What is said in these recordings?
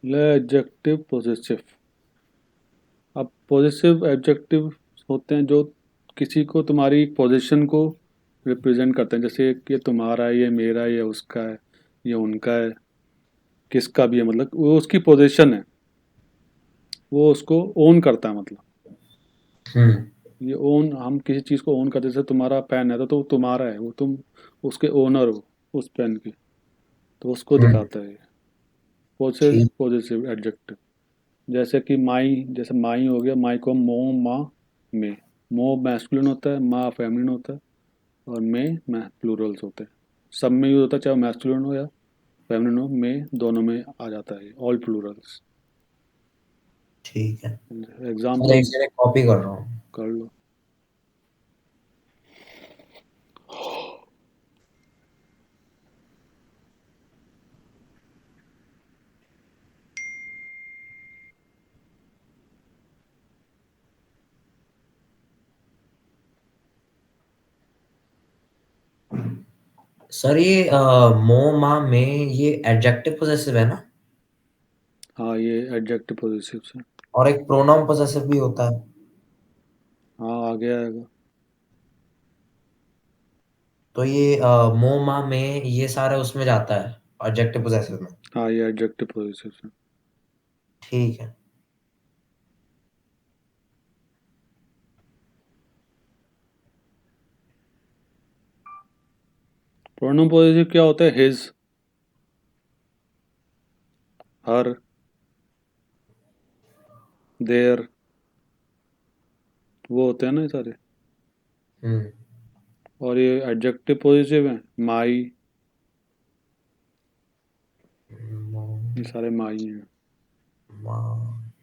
Adjective possessive. अब possessive adjective होते हैं जो किसी को तुम्हारी पोजीशन को रिप्रेजेंट करते हैं, जैसे कि ये तुम्हारा है, ये मेरा है, ये उसका है, ये उनका है, किसका भी है, मतलब वो उसकी पोजीशन है, वो उसको ओन करता है। मतलब हम्म। ये ओन, हम किसी चीज़ को ओन करते हैं, जैसे तुम्हारा पेन है तो वो तुम्हारा है, वो तुम उसके ओनर हो उस पेन के, तो उसको हम्म। दिखाता है ये ठीक। Possessive adjective. जैसे कि माई, जैसे माई हो गया, माई को मो, माँ, में। मो मैस्कुलिन होता है, माँ फेमिनिन होता है, और में प्लूरल्स होते हैं। सब में यूज होता है, चाहे मैस्कुलिन हो या फेमिनिन हो, में दोनों में आ जाता है, ऑल प्लूरल्स। ठीक है, सर एग्जाम्पल एक सेकंड कॉपी कर रहा हूँ। कर लो। सर ये मो मा में ये एडजेक्टिव पोजेसिव है ना? हाँ, ये एडजेक्टिव पोजेसिव से। और एक प्रोनाउन पोजेसिव भी होता है। हाँ, आगे आएगा। तो ये मो मा में ये सारा उसमें जाता है, एडजेक्टिव पोजेसिव में। हाँ, ये एडजेक्टिव पोजेसिव से। ठीक है। प्रोनाउन पोजेसिव क्या होता है? हिज, हर, देयर, वो होते हैं ना ये सारे। हम्म। और ये एडजेक्टिव पोजेसिव है, माई, मो ये सारे माई हैं। मा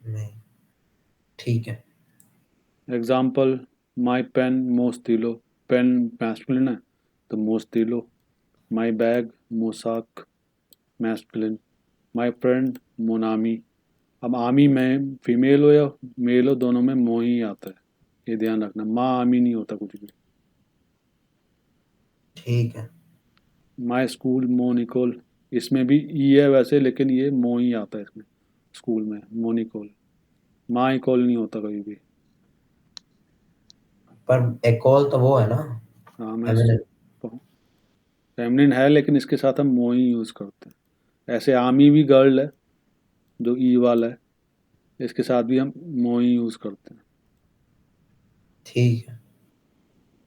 में। ठीक है। एग्जाम्पल, माई पेन मोस्तीलो। पेन मैस्कुलिन है तो मोस्तीलो। माई बैग मोसाक, मैस्कुलिन। माई फ्रेंड मोनामी। अब आमी में फीमेल हो या मेल हो, दोनों में मो ही आता है, ये ध्यान रखना। माँ आमी नहीं होता कुछ भी। ठीक है। माई स्कूल मोनिकोल, इसमें भी ई है वैसे, लेकिन ये मो ही आता है इसमें। स्कूल में मोनिकोल, माँ इकोल नहीं होता कभी भी। पर एकॉल तो वो है ना, हाँ, मैं फेमिनिन। फेमिनिन है, लेकिन इसके साथ हम मो ही यूज़ करते हैं। ऐसे आमी भी गर्ल है, जो ई वाला है, इसके साथ भी हम मो ही यूज़ करते हैं। ठीक है।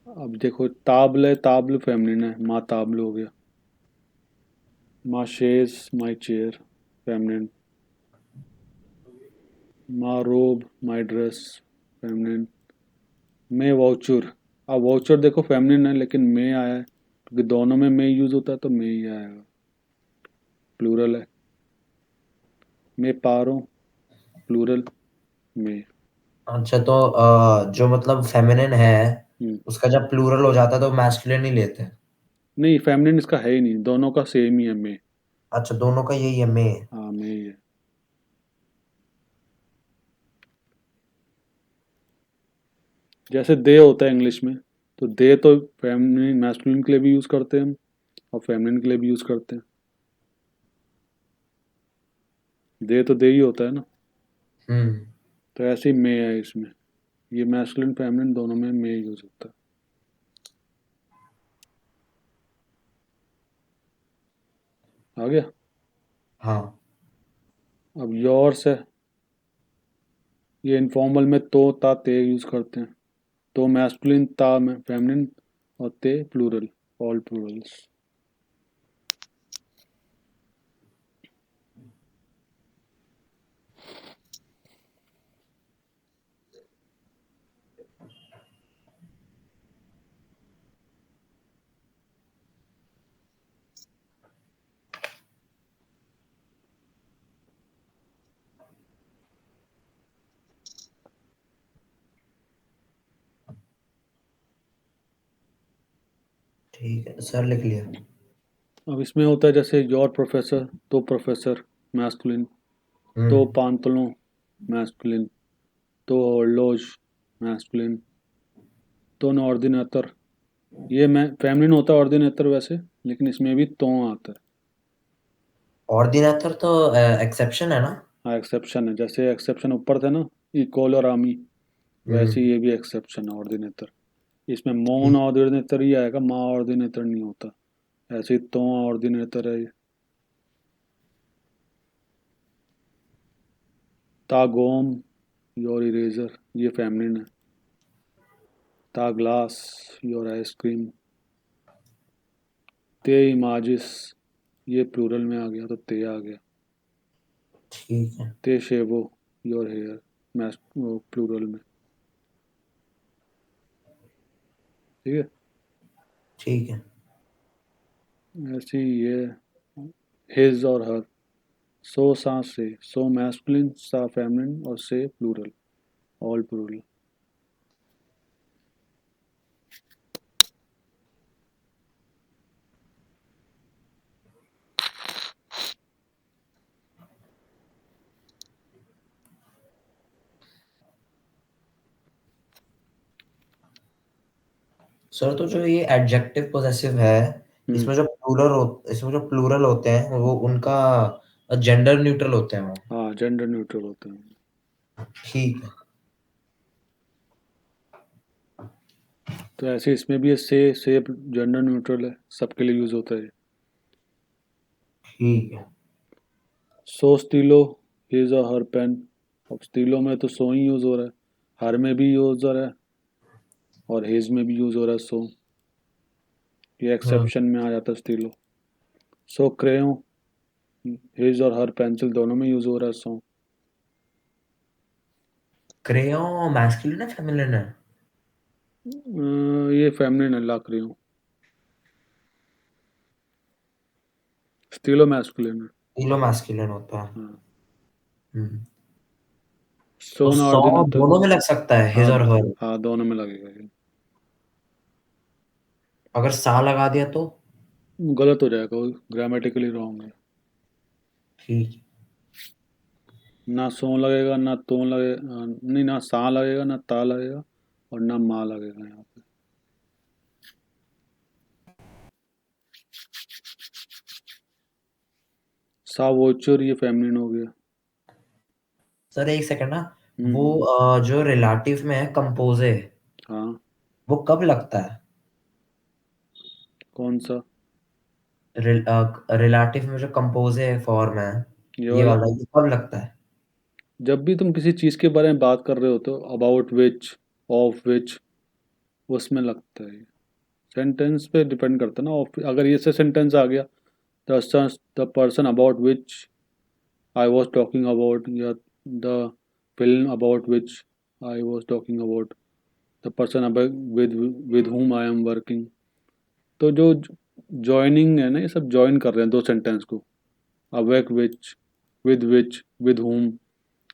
अब देखो, ताबल है, ताबल फेमिनिन है, माँ ताबल हो गया। माँ शेज, माई चेयर, फेमिनिन। माँ रोब, my dress, feminine. May voucher, अब वाउचर देखो फेमिनिन है, लेकिन मे आया है क्योंकि दोनों में मे यूज़ होता है, तो मे ही आएगा, प्लूरल है। मे पारो, प्लूरल, मे। अच्छा, तो जो मतलब फेमिनिन है, हम्म। उसका जब प्लूरल हो जाता है तो मैस्कुलिन ही लेते हैं। नहीं, फेमिनिन इसका है ही नहीं, दोनों का सेम ही है, मे। अच्छा, दोनों का यही है, मे। हाँ, मे ही है। जैसे दे होता है इंग्लिश में, तो दे तो फेमिनिन मैस्कुलिन के लिए भी यूज़ करते हैं हम, और फेमिनिन के लिए भी यूज़ करते हैं। दे तो दे ही होता है ना। हम्म। तो ऐसे ही मे है इसमें, ये मैस्कुलिन फेमिनिन दोनों में मे यूज़ होता है। आ गया। हाँ। अब योर्स है, ये इनफॉर्मल में तो ता ते यूज़ करते हैं। तो मैस्कुलिन, ता में फेमिनिन, और ते प्लूरल, ऑल प्लूरल्स। ठीक है सर, लिख लिया। अब इसमें होता है जैसे योर प्रोफेसर, तो प्रोफेसर मैस्कुलिन। तो हम्म। पांतलों, मैस्कुलिन। तो ऑर्लोज, मैस्कुलिन। तो ऑर्डिनेटर, ये मैं फेमिनिन होता है ऑर्डिनेटर वैसे, लेकिन इसमें भी तो आता है। ऑर्डिनेटर तो एक्सेप्शन है ना? हाँ एक्सेप्शन है, जैसे एक्सेप्शन ऊपर थे ना, इक्वल और आमी, वैसे हम्म। ये भी एक्सेप्शन है ऑर्डिनेटर। इसमें मोन ठीक। ऑर्डिनेटर ही आएगा, मा ऑर्डिनेटर नहीं होता। ऐसे ही तो ऑर्डिनेटर है ये। तागोम, योर इरेजर, ये फेमिनिन है। ता ग्लास, योर आइसक्रीम। ते इमाजिस, ये प्लूरल में आ गया तो ते आ गया। ठीक है। ते शेवो, योर हेयर, मैस प्लूरल में। ठीक है। ठीक है। ऐसे ही ये हिज और हर। सो सा से, सो मैस्कुलिन, सा फेमिनिन और से प्लूरल, ऑल प्लूरल। सर तो जो ये एडजेक्टिव पोजेसिव है, हम्म। इसमें जो प्लूरल होते हैं वो उनका जेंडर न्यूट्रल होते हैं वो। हाँ जेंडर न्यूट्रल होते हैं। ठीक है। तो ऐसे इसमें भी से जेंडर न्यूट्रल है, सबके लिए यूज होता है। ठीक है। सो स्टीलो, हिज और हर पेन। अब स्टीलो में तो सो ही यूज हो रहा है, हर में भी यूज हो रहा है, और हिज में भी यूज हो रहा है सो। ये हम्म। एक्सेप्शन में आ जाता है स्टीलो। सो क्रेयो, हिज और हर पेंसिल दोनों में यूज हो रहा है सो। क्रेयॉन मैस्कुलिन है फेमिनिन है? ये फेमिनिन है, ला क्रेयो। स्टीलो मैस्कुलिन है। तीनों मैस्कुलिन होता है। हाँ। हम्म। तो सोन सौ ऑर्डिनेटर। दोनों में लग सकता है, हिज हाँ। और हर। हाँ दोनों में लगेगा ये। अगर सा लगा दिया तो? गलत हो जाएगा, ग्रामेटिकली रॉन्ग है। ठीक। ना सो लगेगा, ना तो लगेगा, नहीं, ना सा लगेगा, ना ता लगेगा, और ना मा लगेगा यहाँ पे। सा वोचर, ये फेमिनिन हो गया। सर एक सेकंड ना। वो हम्म। जो रिलेटिव में है कंपोजे, हाँ। वो कब लगता है? कौन सा? रिलेटिव में जो कंपोजे फॉर्म है, ये ये वाला। वाला, ये कब लगता है? जब भी तुम किसी चीज़ के बारे में बात कर रहे हो तो अबाउट विच, ऑफ विच, उसमें लगता है। सेंटेंस पे डिपेंड करता है ना। अगर ये से सेंटेंस आ गया, the person about which I was talking about, या the film about which I was talking about, the person with with whom I am working. तो जो जॉइनिंग है ना, ये सब जॉइन कर रहे हैं दो सेंटेंस को। Awake which, with whom,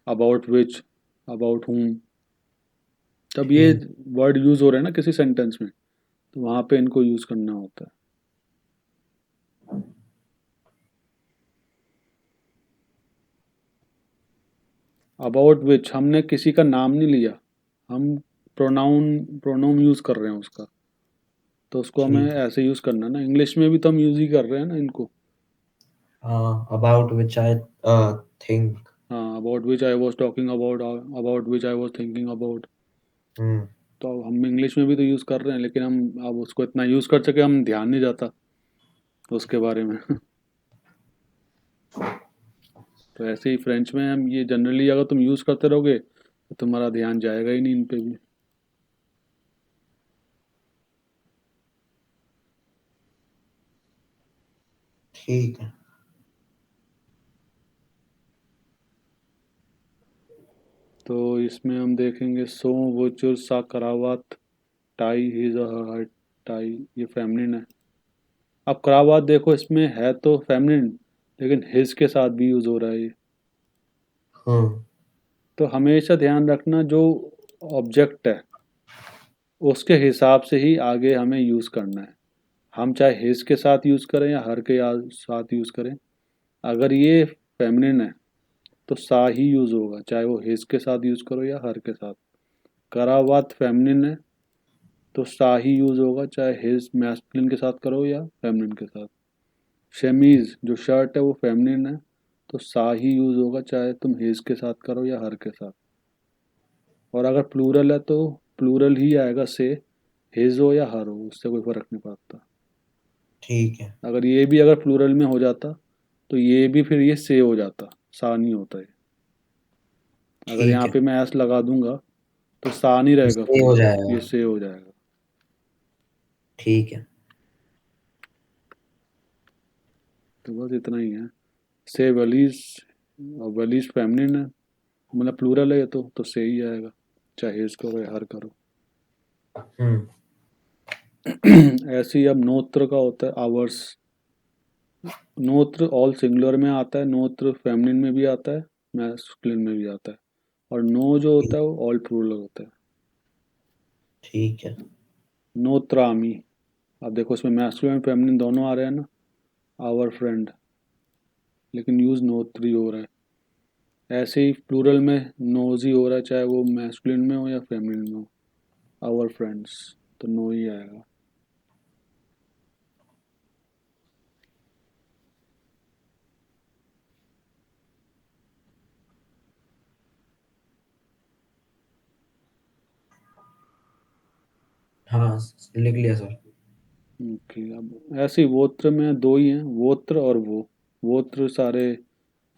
about which, about whom। तब ये ठीक। वर्ड यूज हो रहे हैं ना किसी सेंटेंस में, तो वहां पे इनको यूज करना होता है। अबाउट विच हमने किसी का नाम नहीं लिया, हम प्रोनाउन यूज कर रहे हैं उसका, तो उसको हमें ठीक। ऐसे यूज करना है ना। इंग्लिश में भी तो हम यूज ही कर रहे हैं ना इनको। हाँ, अबाउट विच आई थिंक। हाँ, about which I was talking about, about which I was thinking about. Hmm. तो अब हम इंग्लिश में भी तो यूज कर रहे हैं, लेकिन हम अब उसको इतना यूज कर सके, हम ध्यान नहीं जाता उसके बारे में। तो ऐसे ही फ्रेंच में हम ये जनरली अगर तुम यूज करते रहोगे तो तुम्हारा ध्यान जाएगा ही नहीं इन पे भी। ठीक है। तो इसमें हम देखेंगे सो वोचुर सा करावात, टाई हिज हर टाई, ये फेमिनिन है। अब करावात देखो, इसमें है तो फेमिनिन, लेकिन हिज के साथ भी यूज हो रहा है ये। हम्म। तो हमेशा ध्यान रखना, जो ऑब्जेक्ट है उसके हिसाब से ही आगे हमें यूज करना है। हम चाहे हिज के साथ यूज करें या हर के साथ यूज करें, अगर ये फेमिनिन है तो सा ही यूज होगा, चाहे वो हिज के साथ यूज करो या हर के साथ। करावात फेमिनिन है तो सा ही यूज होगा, चाहे हिज मैस्कुलिन के साथ करो या फेमिनिन के साथ। शेमीज जो शर्ट है वो फेमिनिन है, तो सा ही यूज होगा, चाहे तुम हिज के साथ करो या हर के साथ। और अगर प्लूरल है तो प्लूरल ही आएगा, से, हिज हो या हर हो, उससे कोई फर्क नहीं पड़ता। ठीक है। अगर ये भी अगर प्लूरल में हो जाता तो ये भी फिर ये से हो जाता, सा नहीं होता है। अगर ठीक यहाँ है। पे मैं एस लगा दूंगा तो सा नहीं रहेगा, इससे फिर हो ये जाएगा। से हो जाएगा। ठीक है। तो बस इतना ही है। से वलीज, और वलीज फेमिनिन है, मतलब प्लूरल है ये, तो से ही आएगा, चाहे हिज करो या हर करो। हम्म। ऐसे ही अब नोत्र का होता है, आवर्स। नोत्र ऑल सिंगुलर में आता है, नोत्र फेमिनिन में भी आता है, मैस्कुलिन में भी आता है। और नो जो होता ठीक। है वो ऑल प्लूरल होता है। ठीक है। नोत्रामी, अब देखो इसमें मैस्कुलिन फेमिनिन दोनों आ रहे हैं ना, आवर फ्रेंड, लेकिन यूज नोत्री हो रहा है। ऐसे ही प्लूरल में नोज ही हो रहा है, चाहे वो मैस्कुलिन में हो या फेमिनिन में हो, आवर फ्रेंड्स, तो नो ही आएगा। हाँ, लिख लिया सर। ओके, अब ऐसे ही वोत्र में दो ही हैं, वोत्र और वो। वोत्र सारे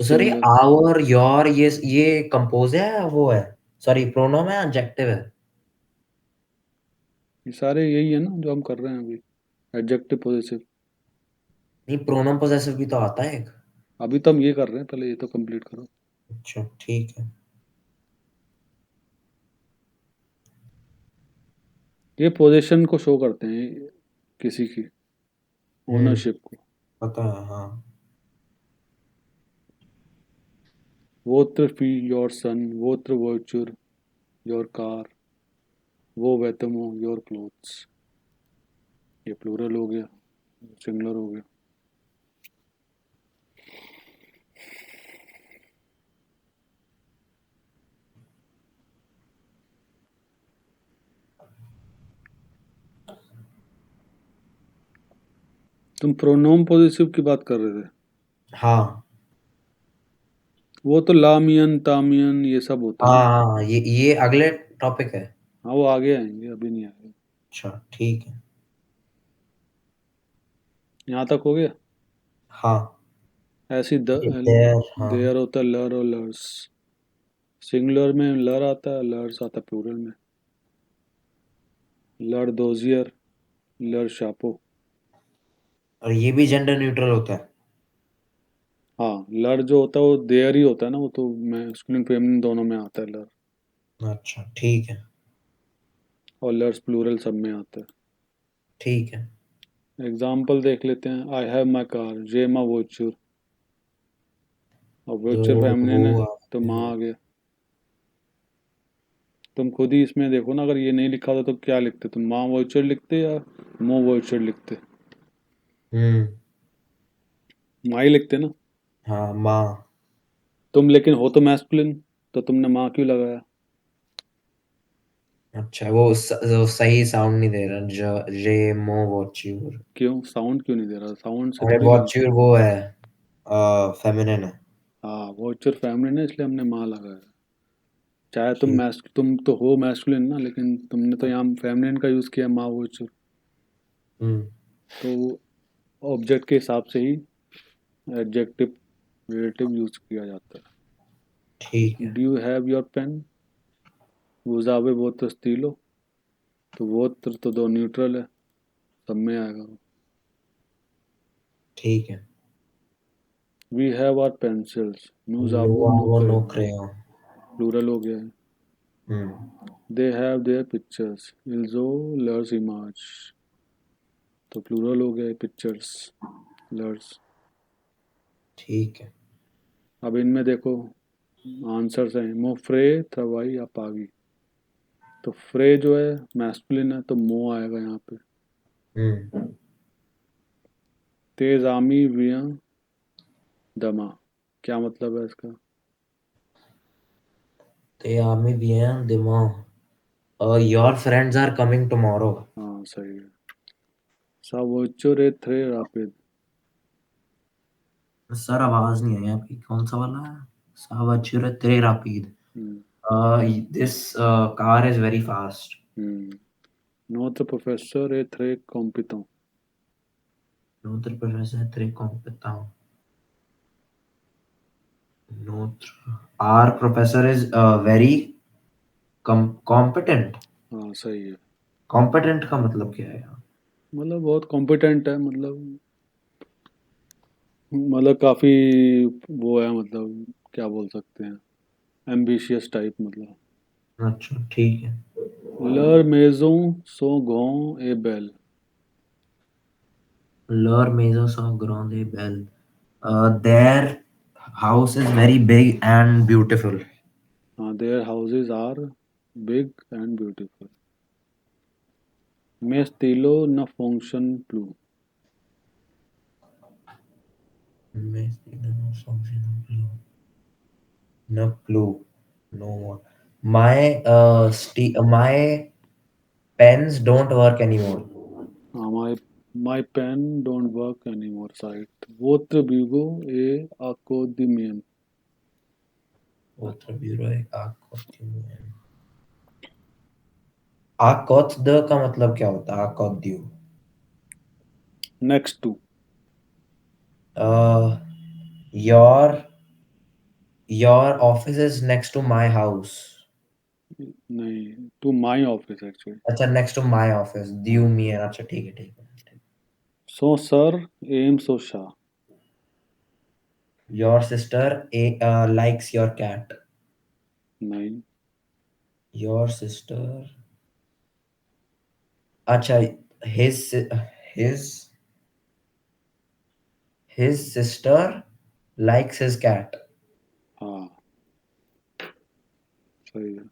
तो सर ये सिंगुलर। आवर, योर, ये कंपोज है या वो है? सॉरी, प्रोनोम है, एडजेक्टिव है? ये सारे यही है ना जो हम कर रहे हैं अभी, एडजेक्टिव पॉजिटिव। नहीं, प्रोनोम पोजेसिव भी तो आता है एक। अभी तो हम ये कर रहे हैं, पहले ये तो कंप्लीट करो। अच्छा, ठीक है। ये पोजीशन को शो करते हैं, किसी की हम्म। ओनरशिप को। पता है, हाँ। वोत्र फी योर सन, वोत्र वर्चुर योर कार, वो वेतमो योर क्लोथ्स। ये प्लूरल हो गया, सिंगुलर हो गया। तुम प्रोनोम पॉजिटिव की बात कर रहे थे। हाँ वो तो लामियन तामियन ये सब होता है हाँ ना। हाँ, ये अगले टॉपिक है। हाँ वो आगे आएंगे, अभी नहीं आएंगे। अच्छा, ठीक है। यहाँ तक हो गया। हाँ। ऐसी ये देयर, हाँ। देयर होता है लर और लर्स। सिंगुलर में लर आता है, लर्स आता है प्लूरल में। लर दोजियर, लर शापो। और ये भी जेंडर न्यूट्रल होता है? हाँ, लर जो होता है वो देयर ही होता है ना, वो तो मैस्कुलिन फेमिनिन दोनों में आता है लर। अच्छा, ठीक है। और लर्स प्लूरल सब में आता है। ठीक है। एग्जाम्पल देख लेते हैं। आई हैव माई कार, जे मा वोचुर। और तो वोचर वो फेमिनिन है, तो आपके माँ आ गया। तुम खुद ही इसमें देखो ना, अगर ये नहीं लिखा था तो क्या लिखते तुम, माँ वोचर लिखते या मो वोचर लिखते। हम्म। माँ ही लिखते ना। हाँ, माँ। तुम लेकिन हो तो मैस्कुलिन, तो तुमने माँ क्यों लगाया। अच्छा, वो सही साउंड नहीं दे रहा, जो रे मो वॉच्यूर। क्यों साउंड क्यों नहीं दे रहा, साउंड से अरे थोड़ी बनता है। वॉच्यूर वो है, फेमिनिन है। हाँ वोचर फेमिनिन है, इसलिए हमने माँ लगाया। चाहे ठीक। तुम तो हो मैस्कुलिन ना, लेकिन तुमने तो यहाँ फेमिनिन का यूज़ किया, माँ वोचर। हम्म। तो ऑब्जेक्ट के हिसाब से ही एडजेक्टिव रिलेटिव यूज किया जाता ठीक है। है। Do you have your pen, वुजावे वोत्र स्टीलो। तो वोत्र तो दो न्यूट्रल है, सब में आएगा वो। ठीक है। वी हैव आवर पेंसिल्स, नो नुजावो नो आवो नो क्रेयॉन, क्रेयॉन। प्लूरल हो गया है। Hmm. They have their pictures, इल्जो लर्स इमाज। तो प्लूरल हो गया पिक्चर्स, लर्स। ठीक है। अब इनमें देखो आंसर्स हैं, मोफ्रे, थ्रवाई या पागी। तो फ्रे जो है मैस्कुलिन है, तो मो आएगा यहाँ पे। हम्म। तेजामी विया दमा, क्या मतलब है इसका। ते आमी bien दिमाग, your friends are coming tomorrow. हाँ सही है। सावोचो रे थ्रे रापिद। सर आवाज नहीं आई आपकी, कौन सा वाला है? Estava tre rapid. Hmm This car is very fast. Notre professeur est très compétent. Notre professeur est très compétent. Notre Our professor is very competent. हाँ सही है। Competent का मतलब क्या है यार? मतलब बहुत कॉम्पिटेंट है, मतलब काफ़ी वो है, मतलब क्या बोल सकते हैं, एम्बिशियस टाइप मतलब। अच्छा ठीक है। Leur maison sont grand et belle. Leur maison sont grande et belle. Their house is very big and beautiful. Their houses are big and beautiful. Mes stylos ne fonctionnent plus. Mes no function no clue. No more. My pens don't work anymore. My pen don't work anymore. Site. Votre bureau est académien. Votre bureau है आकोत्द का मतलब क्या होता है? आकोद्यू। Next to. Your your office is next to my house. नहीं, to my office actually. अच्छा next to my office. हाँ. Due me है। अच्छा ठीक है ठीक है। So sir aim so sha. Your sister likes your cat. नहीं. Your sister अच्छा his his sister likes his cat. हाँ सही है.